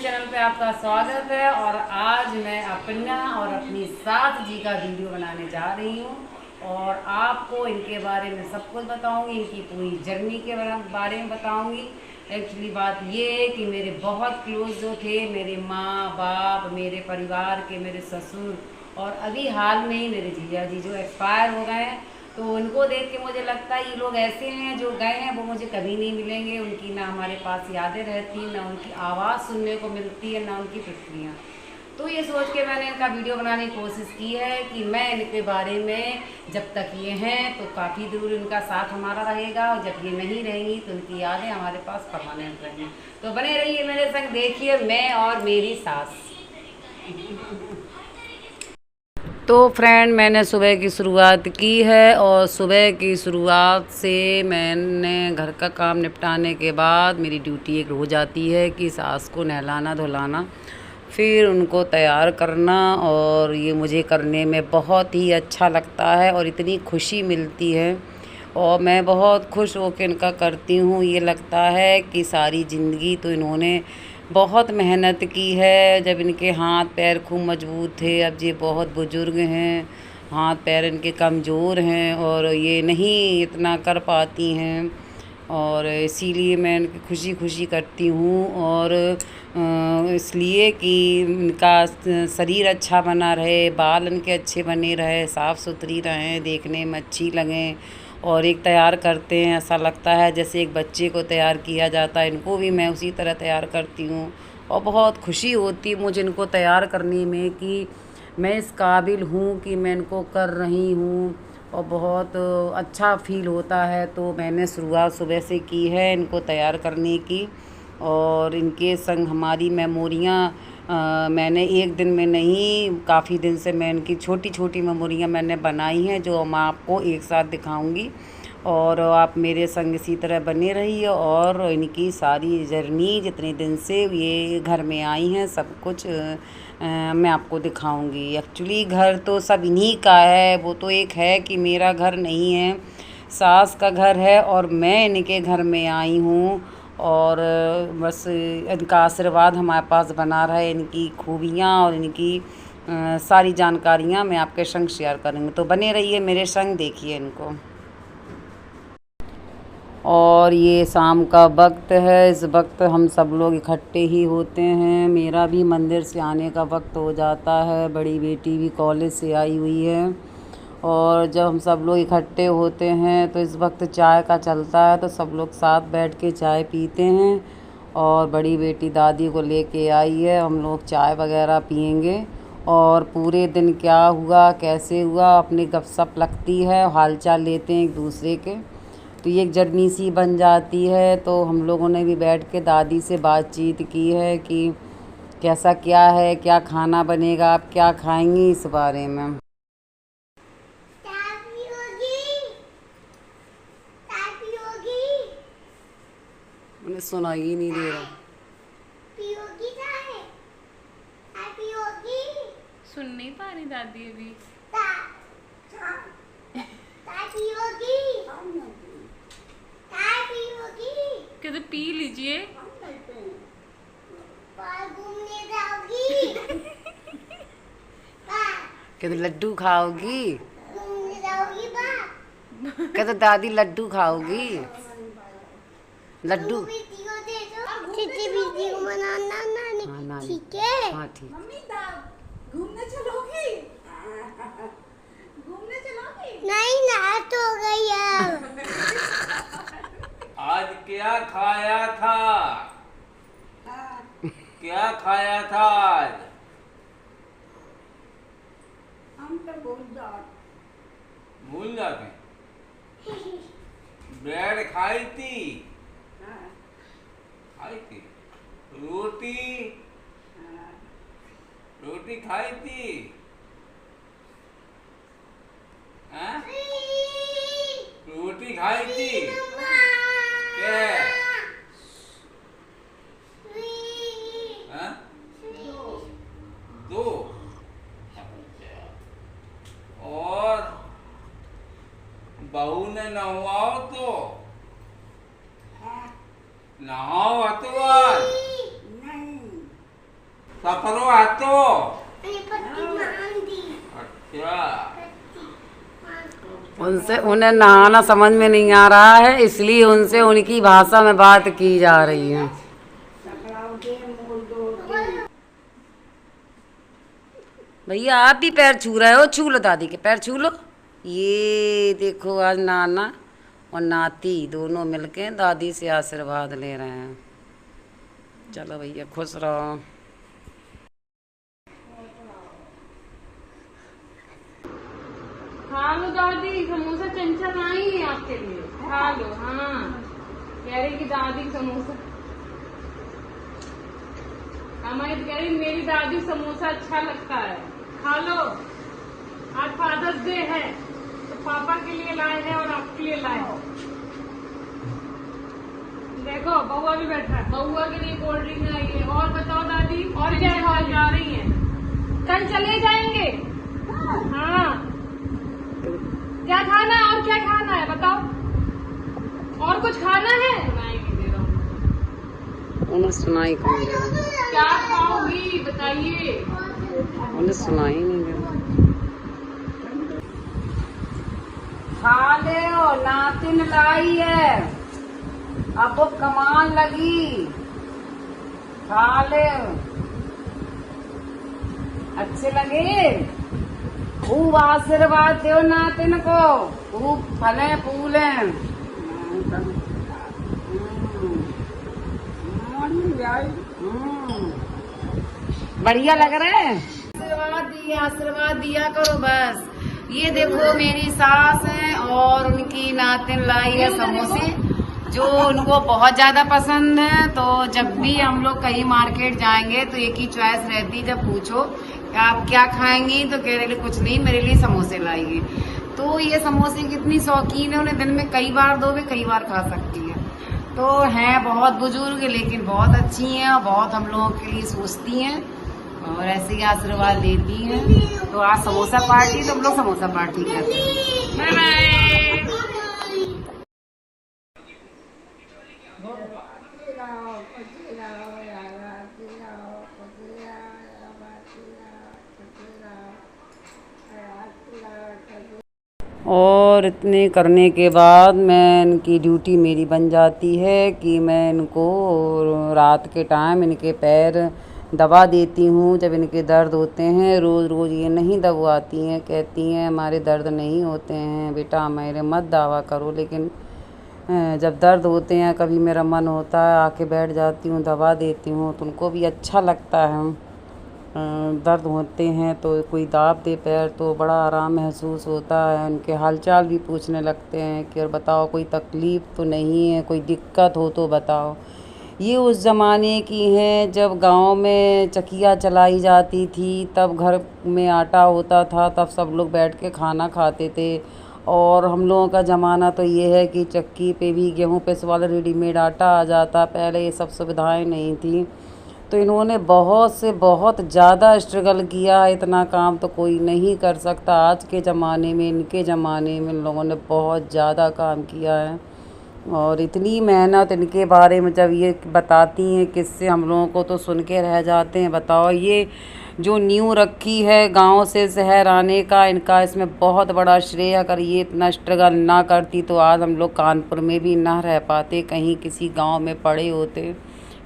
Channel पे आपका स्वागत है। और आज मैं अपना और अपनी सास जी का वीडियो बनाने जा रही हूँ और आपको इनके बारे में सब कुछ बताऊंगी, इनकी पूरी जर्नी के बारे में बताऊंगी। एक्चुअली बात ये है कि मेरे बहुत क्लोज जो थे, मेरे माँ बाप, मेरे परिवार के, मेरे ससुर और अभी हाल में ही मेरे जीजा जी जो एक्सपायर हो गए हैं, तो उनको देख के मुझे लगता है ये लोग ऐसे हैं जो गए हैं वो मुझे कभी नहीं मिलेंगे। उनकी ना हमारे पास यादें रहती, ना उनकी आवाज़ सुनने को मिलती है, ना उनकी प्रतिक्रिया। तो ये सोच के मैंने इनका वीडियो बनाने की कोशिश की है कि मैं इनके बारे में, जब तक ये हैं तो काफ़ी दूर इनका साथ हमारा रहेगा, और जब ये नहीं रहेंगी तो उनकी यादें हमारे पास परमानेंट रहेंगी। तो बने रहिए मेरे संग, देखिए मैं और मेरी सास। तो फ्रेंड, मैंने सुबह की शुरुआत की है और सुबह की शुरुआत से मैंने घर का काम निपटाने के बाद मेरी ड्यूटी एक हो जाती है कि सास को नहलाना धुलाना, फिर उनको तैयार करना। और ये मुझे करने में बहुत ही अच्छा लगता है और इतनी खुशी मिलती है और मैं बहुत खुश होकर इनका करती हूँ। ये लगता है कि सारी ज़िंदगी तो इन्होंने बहुत मेहनत की है। जब इनके हाथ पैर खूब मजबूत थे, अब ये बहुत बुज़ुर्ग हैं, हाथ पैर इनके कमज़ोर हैं और ये नहीं इतना कर पाती हैं, और इसीलिए मैं इनकी खुशी खुशी करती हूँ। और इसलिए कि इनका शरीर अच्छा बना रहे, बाल इनके अच्छे बने रहे, साफ़ सुथरी रहें, देखने में अच्छी लगें। और एक तैयार करते हैं, ऐसा लगता है जैसे एक बच्चे को तैयार किया जाता है, इनको भी मैं उसी तरह तैयार करती हूँ। और बहुत खुशी होती है मुझे इनको तैयार करने में कि मैं इस काबिल हूँ कि मैं इनको कर रही हूँ, और बहुत अच्छा फ़ील होता है। तो मैंने शुरुआत सुबह से की है इनको तैयार करने की, और इनके संग हमारी मेमोरियाँ मैंने एक दिन में नहीं, काफ़ी दिन से मैं इनकी छोटी छोटी मेमोरियाँ मैंने बनाई हैं जो मैं आपको एक साथ दिखाऊंगी। और आप मेरे संग इसी तरह बने रहिए और इनकी सारी जर्नी जितने दिन से ये घर में आई हैं सब कुछ मैं आपको दिखाऊंगी। एक्चुअली घर तो सब इन्हीं का है, वो तो एक है कि मेरा घर नहीं है, सास का घर है और मैं इनके घर में आई हूँ। और बस इनका आशीर्वाद हमारे पास बना रहे, इनकी खूबियाँ और इनकी सारी जानकारियाँ मैं आपके संग शेयर करूँगी। तो बने रहिए मेरे संग, देखिए इनको। और ये शाम का वक्त है, इस वक्त हम सब लोग इकट्ठे ही होते हैं। मेरा भी मंदिर से आने का वक्त हो जाता है, बड़ी बेटी भी कॉलेज से आई हुई है, और जब हम सब लोग इकट्ठे होते हैं तो इस वक्त चाय का चलता है, तो सब लोग साथ बैठ के चाय पीते हैं। और बड़ी बेटी दादी को लेके आई है, हम लोग चाय वगैरह पियेंगे और पूरे दिन क्या हुआ कैसे हुआ अपनी गपशप लगती है, हालचाल लेते हैं एक दूसरे के। तो ये एक जर्नी सी बन जाती है। तो हम लोगों ने भी बैठ के दादी से बातचीत की है कि कैसा क्या है, क्या खाना बनेगा, आप क्या खाएंगी, इस बारे में। उन्हें सुनाई ही नहीं दे रहा। सुन नहीं पा रही दादी अभी। कहते पी लीजिए। कहते लड्डू खाओगी, कहते दादी लड्डू खाओगी, लड्डू। हाँ नानी, ठीक है। हाँ ठीक। घूमने चलोगी? घूमने चलोगी? नहीं, नाच हो गई अब। आज क्या खाया था? क्या खाया था आज? हम तो भूल जाते। ब्रेड खाई थी? खाई थी। रोटी? रोटी खाई थी? हाँ? रोटी खाई थी? क्या? हाँ? दो। और बहू ने नहवाओ तो नहाओ हतवार। नहीं, सफरो आतो। मैंने पट्टी मान दी। अच्छा। उनसे उन्हें नहाना समझ में नहीं आ रहा है, इसलिए उनसे उनकी भाषा में बात की जा रही है। भैया आप भी पैर छू रहे हो, छू लो दादी के पैर छू लो। ये देखो आज नाना और नाती दोनों मिलके दादी से आशीर्वाद ले रहे हैं। चलो भैया खुश रहो। खा लो दादी, समोसा चंचल आई है आपके लिए, खा लो। हाँ, कह रही कि दादी समोसा, हमारी कह रही मेरी दादी समोसा अच्छा लगता है, खा लो। आज फादर्स डे है तो पापा के लिए लाए हैं और आपके लिए लाए हैं। देखो बउआ भी बैठा है, बउआ के लिए कोल्ड ड्रिंक आई है। और बताओ दादी, और क्या खा जा रही है? कल चले जाएंगे। हाँ, क्या खाना है और क्या खाना है बताओ? और कुछ खाना है? सुनाई नहीं दे रहा हूँ। उन्हें सुनाई कौन दे रहा? क्या खाओगी बताइए? उन्हें सुनाई नहीं दे रहा। खा ले ओ, नातिन लाई है, अब वो कमान लगी, खा ले। अच्छे लगे? खूब आशीर्वाद दो नातिन को, खूब फले फूले। बढ़िया लग रहा है। आशीर्वाद दिया करो बस। ये देखो मेरी सास है और उनकी नातिन लाई है समोसे, जो उनको बहुत ज्यादा पसंद है। तो जब भी हम लोग कहीं मार्केट जाएंगे तो एक ही चॉइस रहती है, जब पूछो आप क्या खाएंगी तो कह रहे कुछ नहीं, मेरे लिए समोसे लाएगी। तो ये समोसे कितनी शौकीन है, उन्हें दिन में कई बार दो, वे कई बार खा सकती है। तो हैं बहुत बुजुर्ग लेकिन बहुत अच्छी हैं और बहुत हम लोगों के लिए सोचती हैं और ऐसे ही आशीर्वाद देती हैं। तो आज समोसा पार्टी, तो हम लोग समोसा पार्टी करते हैं। Bye bye. और इतने करने के बाद मैं इनकी ड्यूटी मेरी बन जाती है कि मैं इनको रात के टाइम इनके पैर दबा देती हूँ। जब इनके दर्द होते हैं, रोज़ रोज़ ये नहीं दबवाती हैं, कहती हैं हमारे दर्द नहीं होते हैं बेटा, मेरे मत दावा करो। लेकिन जब दर्द होते हैं, कभी मेरा मन होता है आके बैठ जाती हूँ, दबा देती हूँ, तो उनको भी अच्छा लगता है। दर्द होते हैं तो कोई दाब दे पैर तो बड़ा आराम महसूस होता है। उनके हालचाल भी पूछने लगते हैं कि और बताओ कोई तकलीफ़ तो नहीं है, कोई दिक्कत हो तो बताओ। ये उस ज़माने की हैं जब गांव में चकिया चलाई जाती थी, तब घर में आटा होता था, तब सब लोग बैठ के खाना खाते थे। और हम लोगों का ज़माना तो ये है कि चक्की पे भी गेहूँ पिस वाला रेडीमेड आटा आ जाता, पहले ये सब सुविधाएं नहीं थी। तो इन्होंने बहुत से बहुत ज़्यादा स्ट्रगल किया है, इतना काम तो कोई नहीं कर सकता आज के ज़माने में। इनके ज़माने में इन लोगों ने बहुत ज़्यादा काम किया है और इतनी मेहनत इनके बारे में जब ये बताती हैं किससे, हम लोगों को तो सुन के रह जाते हैं। बताओ ये जो नींव रखी है गांव से शहर आने का, इनका इसमें बहुत बड़ा श्रेय। अगर ये इतना स्ट्रगल ना करती तो आज हम लोग कानपुर में भी ना रह पाते, कहीं किसी गांव में पड़े होते।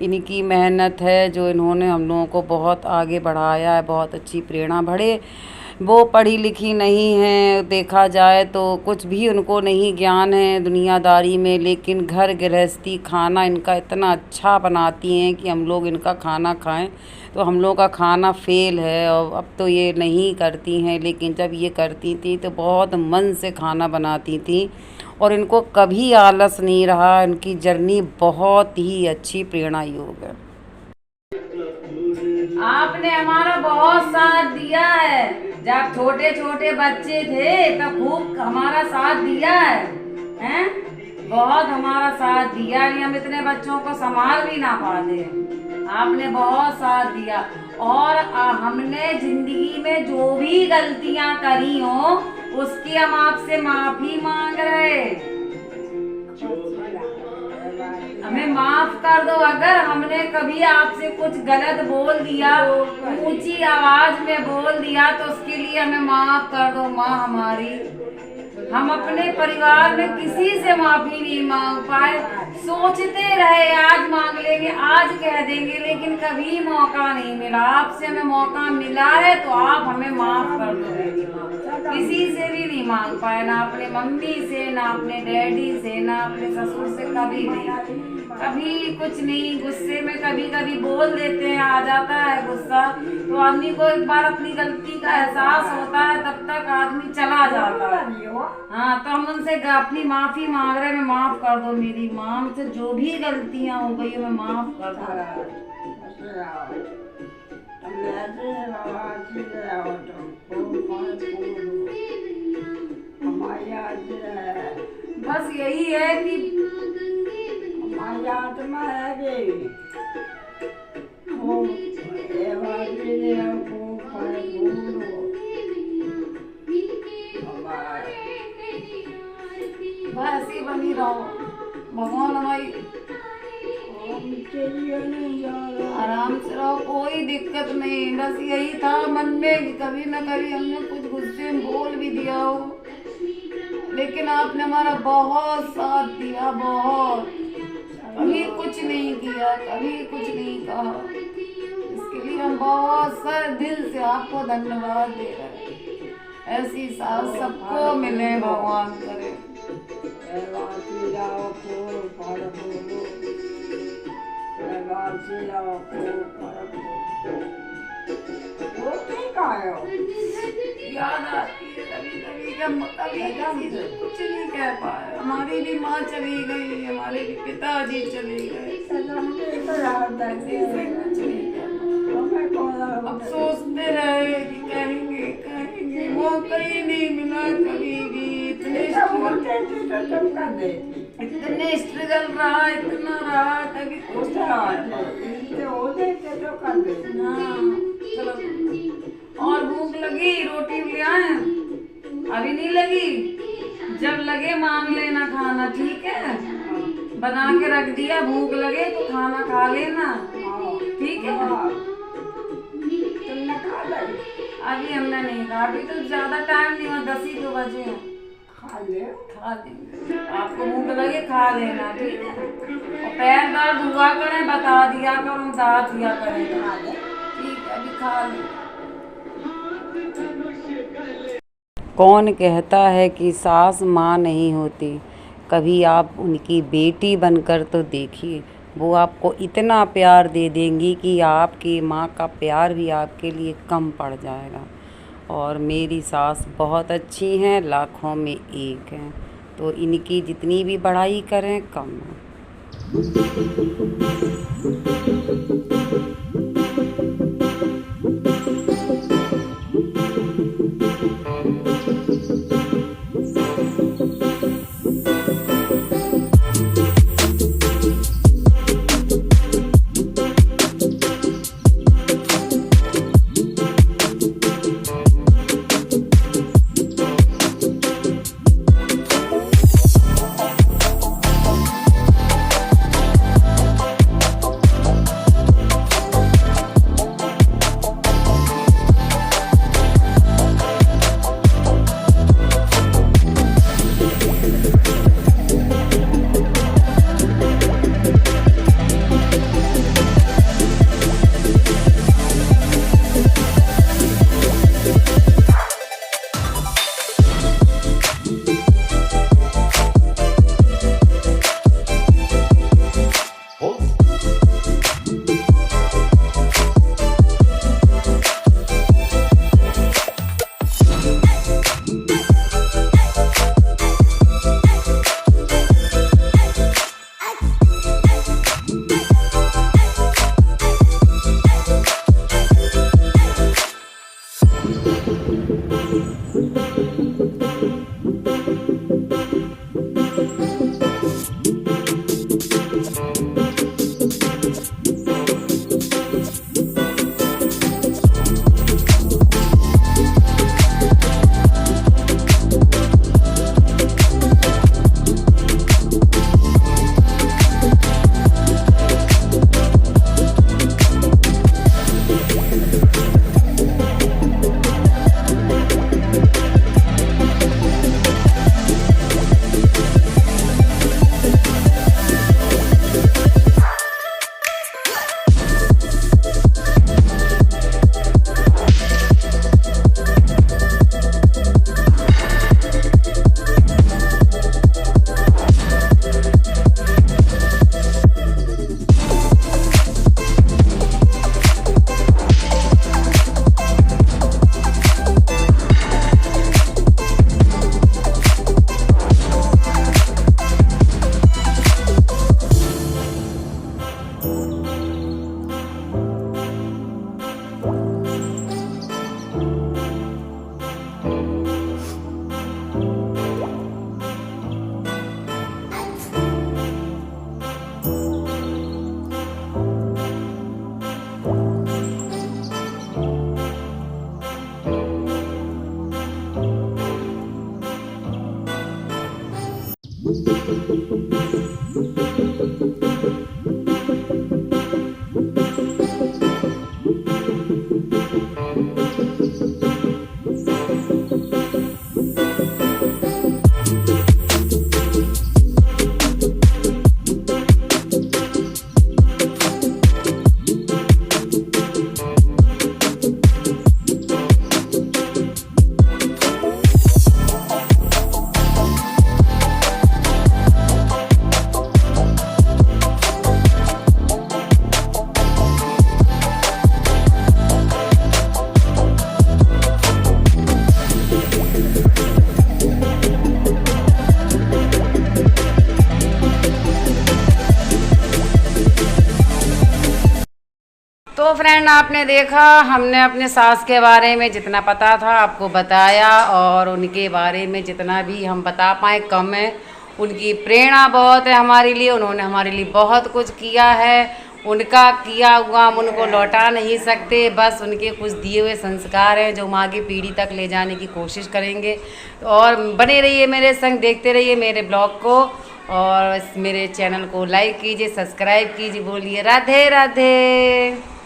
इनकी मेहनत है जो इन्होंने हम लोगों को बहुत आगे बढ़ाया है, बहुत अच्छी प्रेरणा। भले वो पढ़ी लिखी नहीं हैं, देखा जाए तो कुछ भी उनको नहीं ज्ञान है दुनियादारी में, लेकिन घर गृहस्थी खाना इनका इतना अच्छा बनाती हैं कि हम लोग इनका खाना खाएं तो हम लोग का खाना फेल है। और अब तो ये नहीं करती हैं, लेकिन जब ये करती थी तो बहुत मन से खाना बनाती थी और इनको कभी आलस नहीं रहा। इनकी जर्नी बहुत ही अच्छी प्रेरणा योग है। आपने हमारा बहुत साथ दिया है, जब छोटे छोटे बच्चे थे तब खूब हमारा साथ दिया है, हैं? बहुत हमारा साथ दिया है, हम इतने बच्चों को संभाल भी ना पाते। आपने बहुत साथ दिया और हमने जिंदगी में जो भी गलतियां करी हो उसकी हम आपसे माफी मांग रहे। हमें माफ कर दो। अगर हमने कभी आपसे कुछ गलत बोल दिया, ऊंची आवाज में बोल दिया, तो उसके लिए हमें माफ कर दो माँ हमारी। हम अपने परिवार में किसी से माफी नहीं मांग पाए। सोचते रहे आज मांग लेंगे, आज कह देंगे, लेकिन कभी मौका नहीं मिला। आपसे हमें मौका मिला है तो आप हमें माफ कर दो मेरी माँ। किसी से भी नहीं मांग पाए, ना अपने मम्मी से, ना अपने डैडी से, ना अपने ससुर से, कभी नहीं, कभी कुछ नहीं। गुस्से में कभी कभी बोल देते हैं, आ जाता है गुस्सा, तो आदमी को एक बार अपनी गलती का एहसास होता है, तब तक आदमी चला जाता है। हाँ, तो हम उनसे अपनी माफी मांग रहे हैं, मैं माफ कर दो मेरी माँ। मुझसे जो भी गलतियां हो गई मैं माफ कर दो। बस यही है कि हमारी आत्मा है कि वो बस ही बनी रहो भगवान हमारी। आराम से रहो, कोई दिक्कत नहीं। बस यही था मन में कि कभी न कभी हमने कुछ गुस्से में बोल भी दिया हो, लेकिन आपने हमारा बहुत साथ दिया, बहुत। कभी कुछ नहीं किया, कभी कुछ नहीं कहा। इसके लिए हम बहुत सारे दिल से आपको धन्यवाद दे रहे हैं। ऐसी सास सबको मिले, भगवान करे। याद आती है कभी कभी, जब कभी किसी से कुछ नहीं कह पाए। हमारी भी माँ चली गई, हमारे भी पिताजी चले गए, किसी से कुछ नहीं कह पाए। अब सोचते रहे कि कहेंगे कहेंगे, मौका ही नहीं मिला कभी भी। इतने स्ट्रगल रहा, इतना रहा, कभी कुछ चलो। और भूख लगी, रोटी ले आए? अभी नहीं लगी, जब लगे मांग लेना खाना, ठीक है? बना के रख दिया, भूख लगे तो खाना खा लेना, ठीक है? तुमने खा ली? अभी हमने नहीं कहा, अभी तो ज्यादा टाइम नहीं हुआ, 10 ही तो बजे हैं। खा ले, खा लेंगे, आपको भूख लगे खा लेना, ठीक है? और पैर दर्द हुआ करें बता दिया करो, दांत दिया करें, ठीक है? अभी खा लें। कौन कहता है कि सास माँ नहीं होती? कभी आप उनकी बेटी बनकर तो देखिए, वो आपको इतना प्यार दे देंगी कि आपकी माँ का प्यार भी आपके लिए कम पड़ जाएगा। और मेरी सास बहुत अच्छी हैं, लाखों में एक हैं, तो इनकी जितनी भी बढ़ाई करें कम है। तो फ्रेंड आपने देखा, हमने अपने सास के बारे में जितना पता था आपको बताया, और उनके बारे में जितना भी हम बता पाए कम है। उनकी प्रेरणा बहुत है हमारे लिए, उन्होंने हमारे लिए बहुत कुछ किया है। उनका किया हुआ हम उनको लौटा नहीं सकते, बस उनके कुछ दिए हुए संस्कार हैं जो हम आगे पीढ़ी तक ले जाने की कोशिश करेंगे। और बने रहिए मेरे संग, देखते रहिए मेरे ब्लॉग को, और मेरे चैनल को लाइक कीजिए, सब्सक्राइब कीजिए। बोलिए राधे राधे।